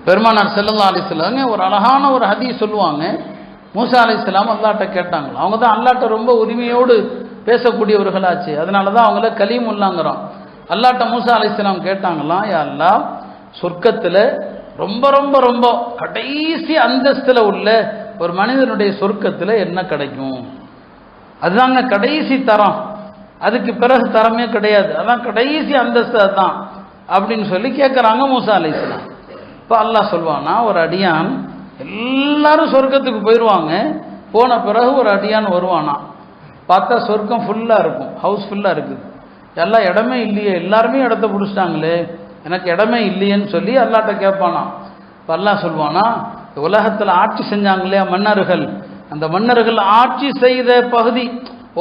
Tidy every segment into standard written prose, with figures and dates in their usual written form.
பெருமானார் ஸல்லல்லாஹு அலைஹி வஸல்லம் ஒரு அழகான ஒரு ஹதீஸ் சொல்லுவாங்க. மூசா அலைஹிஸ்ஸலாம் அல்லாஹ்ட்ட கேட்டாங்களா. அவங்க தான் அல்லாஹ்ட்ட ரொம்ப உரிமையோடு பேசக்கூடியவர்களாச்சு. அதனால தான் அவங்கள கலீமுல்லாங்கிறோம். அல்லாஹ்ட்ட மூசா அலைஹிஸ்ஸலாம் கேட்டாங்களாம், யா அல்லாஹ், சொர்க்கத்தில் ரொம்ப ரொம்ப ரொம்ப கடைசி அந்தஸ்தில் உள்ள ஒரு மனிதனுடைய சொர்க்கத்தில் என்ன கிடைக்கும்? அதுதாங்க கடைசி தரம், அதுக்கு பிறகு தரமே கிடையாது, அதான் கடைசி அந்தஸ்து அதுதான் அப்படின்னு சொல்லி கேட்குறாங்க மூசா அலைஹிஸ்ஸலாம். இப்போ அல்லாஹ் சொல்வானா, ஒரு அடியான் எல்லாரும் சொர்க்கத்துக்கு போயிடுவாங்க, போன பிறகு ஒரு அடியான் வருவானா, பார்த்தா சொர்க்கம் ஃபுல்லாக இருக்கும், ஹவுஸ் ஃபுல்லாக இருக்குது, எல்லாம் இடமே இல்லையே, எல்லாருமே இடத்த பிடிச்சிட்டாங்களே, எனக்கு இடமே இல்லையேன்னு சொல்லி அல்லாஹ்ட்ட கேட்பானா. இப்போ அல்லாஹ் சொல்வானா, உலகத்தில் ஆட்சி செஞ்சாங்க இல்லையா மன்னர்கள், அந்த மன்னர்கள் ஆட்சி செய்த பகுதி,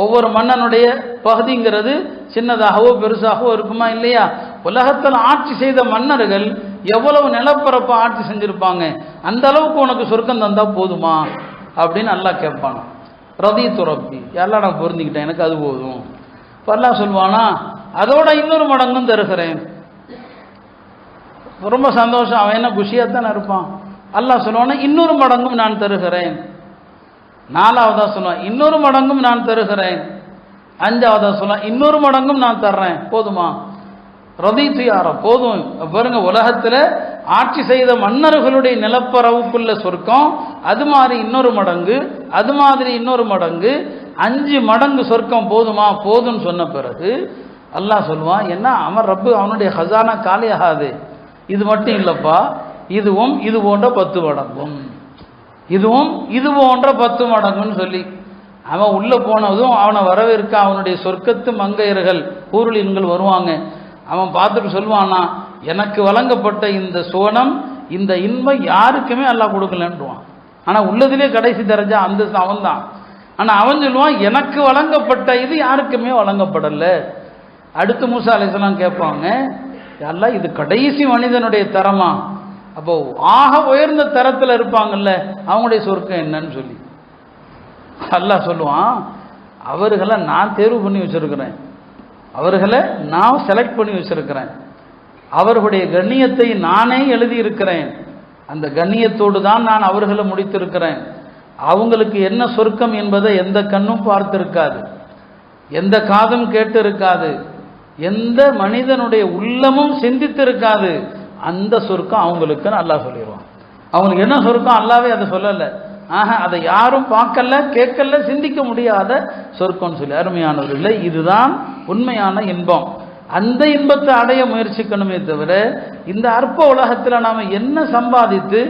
ஒவ்வொரு மன்னனுடைய பகுதிங்கிறது சின்னதாகவோ பெருசாகவோ இருக்குமா இல்லையா? உலகத்தில் ஆட்சி செய்த மன்னர்கள் எவ்வளவு நிலப்பரப்பை ஆட்சி செஞ்சிருப்பாங்க, அந்த அளவுக்கு உனக்கு சொர்க்கம் தந்தா போதுமா அப்படின்னு அல்லாஹ் கேட்பானா. ரதீது ரப்பி, எல்லாம் நான் பொருந்திக்கிட்டேன், எனக்கு அது போதும். இப்போ அல்லாஹ் சொல்வானா, அதோட இன்னொரு மடங்கும் தருகிறேன். ரொம்ப சந்தோஷம், அவன் என்ன குஷியாக தானே இருப்பான். அல்லாஹ் சொல்லுவானா, இன்னொரு மடங்கும் நான் தருகிறேன். நாலாவதா சொல்லுவான், இன்னொரு மடங்கும் நான் தருகிறேன். அஞ்சாவதா சொல்லுவான், இன்னொரு மடங்கும் நான் தர்றேன், போதுமா? ரதீது யாரோ, போதும். பாருங்க, உலகத்தில் ஆட்சி செய்த மன்னர்களுடைய நிலப்பரவுக்குள்ள சொர்க்கம், அது மாதிரி இன்னொரு மடங்கு, அது மாதிரி இன்னொரு மடங்கு, 5 மடங்கு சொர்க்கம் போதுமா? போதும்னு சொன்ன பிறகு அல்லாஹ் சொல்லுவான், என்ன அவன் ரப்பு அவனுடைய ஹசானா காலியாகாது, இது மட்டும் இல்லைப்பா, இதுவும் இது போன்ற 10 மடங்கும், இதுவும் இது போன்ற 10 மடங்குன்னு சொல்லி அவன் உள்ளே போனதும் அவனை வரவேற்க அவனுடைய சொர்க்கத்து மங்கையர்கள் ஊருளின்கள் வருவாங்க. அவன் பார்த்துட்டு சொல்லுவானா, எனக்கு வழங்கப்பட்ட இந்த சோனம், இந்த இன்பம் யாருக்குமே அல்லாஹ் கொடுக்கலன்றான். ஆனால் உள்ளதிலே கடைசி தரஜா அந்த அவன் தான். ஆனால் அவன் சொல்லுவான், எனக்கு வழங்கப்பட்ட இது யாருக்குமே வழங்கப்படலை. அடுத்து மூசா அலைஹிஸ்ஸலாம் கேட்பாங்க, அல்லாஹ் இது கடைசி மனிதனுடைய தரமா? அப்போ ஆக உயர்ந்த தரத்தில் இருப்பாங்கல்ல, அவங்களுடைய சொர்க்கம் என்னன்னு சொல்லி அல்லாஹ் சொல்லுவான், அவர்களை நான் தேர்வு பண்ணி வச்சிருக்கிறேன், அவர்களை நான் செலக்ட் பண்ணி வச்சிருக்கிறேன், அவர்களுடைய கண்ணியத்தை நானே எழுதியிருக்கிறேன், அந்த கண்ணியத்தோடு தான் நான் அவர்களை முடித்திருக்கிறேன். அவங்களுக்கு என்ன சொர்க்கம் என்பதை எந்த கண்ணும் பார்த்திருக்காது, எந்த காதும் கேட்டு இருக்காது, எந்த மனிதனுடைய உள்ளமும் சிந்தித்திருக்காது. அந்த சொர்க்கம் அவங்களுக்குன்னு அல்லாஹ் சொல்லிடுவான். அவங்களுக்கு என்ன சொர்க்கம் அல்லாவே அதை சொல்லலை, அதை யாரும் பார்க்கல, கேட்கல, சிந்திக்க முடியாத சொர்க்கம்னு சொல்லி. அருமையானவர்களே, இதுதான் உண்மையான இன்பம். அந்த இன்பத்தை அடைய முயற்சிக்கணுமே தவிர, இந்த அற்ப உலகத்தில் நாம் என்ன சம்பாதித்து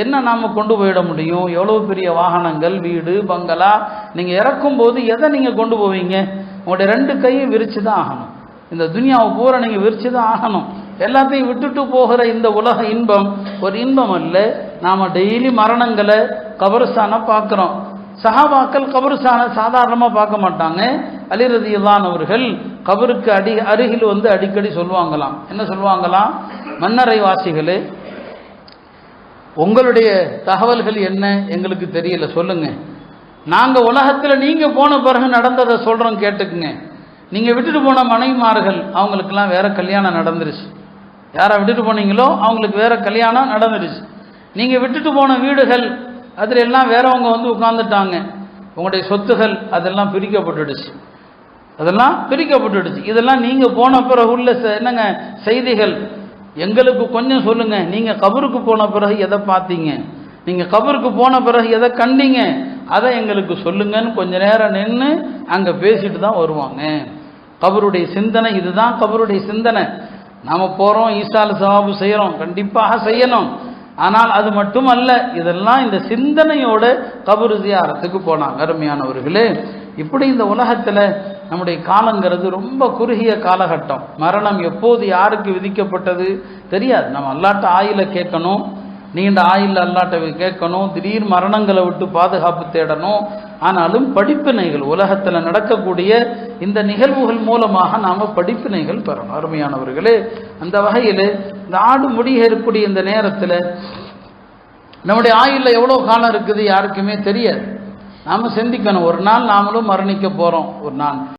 என்ன நாம் கொண்டு போயிட முடியும்? எவ்வளோ பெரிய வாகனங்கள், வீடு, பங்களா, நீங்கள் இறக்கும் போது எதை நீங்கள் கொண்டு போவீங்க? உங்களுடைய 2 கையும் விரிச்சு தான் ஆகணும். இந்த துனியாவை பூரா நீங்கள் விரிச்சு தான் ஆகணும். எல்லாத்தையும் விட்டுட்டு போகிற இந்த உலக இன்பம் ஒரு இன்பம் அல்ல. நாம் டெய்லி மரணங்களை, கபருஸ்தானை பார்க்குறோம். சஹாபாக்கள் கபருஸ்தானை சாதாரணமாக பார்க்க மாட்டாங்க. அலி ரலியல்லாஹு அவர்கள் கபருக்கு அருகில் வந்து அடிக்கடி சொல்லுவாங்களாம். என்ன சொல்லுவாங்களாம்? மன்னரை வாசிகளே, உங்களுடைய தகவல்கள் என்ன எங்களுக்கு தெரியல, சொல்லுங்க. நாங்கள் உலகத்தில் நீங்கள் போன பிறகு நடந்ததை சொல்கிறோம், கேட்டுக்குங்க. நீங்கள் விட்டுட்டு போன மனைவிமார்கள், அவங்களுக்கெல்லாம் வேற கல்யாணம் நடந்துருச்சு. யாரை விட்டுட்டு போனீங்களோ அவங்களுக்கு வேற கல்யாணம் நடந்துருச்சு. நீங்கள் விட்டுட்டு போன வீடுகள், அதில் எல்லாம் வேறவங்க வந்து உட்கார்ந்துட்டாங்க. உங்களுடைய சொத்துகள் அதெல்லாம் பிரிக்கப்பட்டுடுச்சு, அதெல்லாம் பிரிக்கப்பட்டுடுச்சு. இதெல்லாம் நீங்கள் போன பிறகு உள்ள என்னங்க செய்திகள், எங்களுக்கு கொஞ்சம் சொல்லுங்க. நீங்கள் கபருக்கு போன பிறகு எதை பார்த்தீங்க, நீங்கள் கபருக்கு போன பிறகு எதை கண்டீங்க, அதை எங்களுக்கு சொல்லுங்கன்னு கொஞ்ச நேரம் நின்று அங்கே பேசிட்டு தான் வருவாங்க. கபருடைய சிந்தனை இதுதான். கபருடைய சிந்தனை நாம் போகிறோம், ஈசால் சவாபு செய்கிறோம், கண்டிப்பாக செய்யணும். ஆனால் அது மட்டும் அல்ல, இதெல்லாம் இந்த சிந்தனையோட கபரு ஜியாரத்துக்கு போனாங்க. அருமையானவர்களே, இப்படி இந்த உலகத்தில் நம்முடைய காலங்கிறது ரொம்ப குறுகிய காலகட்டம். மரணம் எப்போது யாருக்கு விதிக்கப்பட்டது தெரியாது. நம்ம அல்லாட்ட ஆயில கேட்கணும், நீண்ட ஆயுள் அல்லாட்ட கேட்கணும், திடீர் மரணங்களை விட்டு பாதுகாப்பு தேடணும். ஆனாலும் படிப்பினைகள், உலகத்தில் நடக்கக்கூடிய இந்த நிகழ்வுகள் மூலமாக நாம் படிப்பினைகள் பெறணும். அருமையானவர்களே, அந்த வகையில் இந்த ஆடு முடிய இருக்கக்கூடிய இந்த நேரத்தில் நம்முடைய ஆயுளில் எவ்வளோ காலம் இருக்குது யாருக்குமே தெரியாது. நாம் சிந்திக்கணும், ஒரு நாள் நாமளும் மரணிக்க போகிறோம். ஒரு நாள்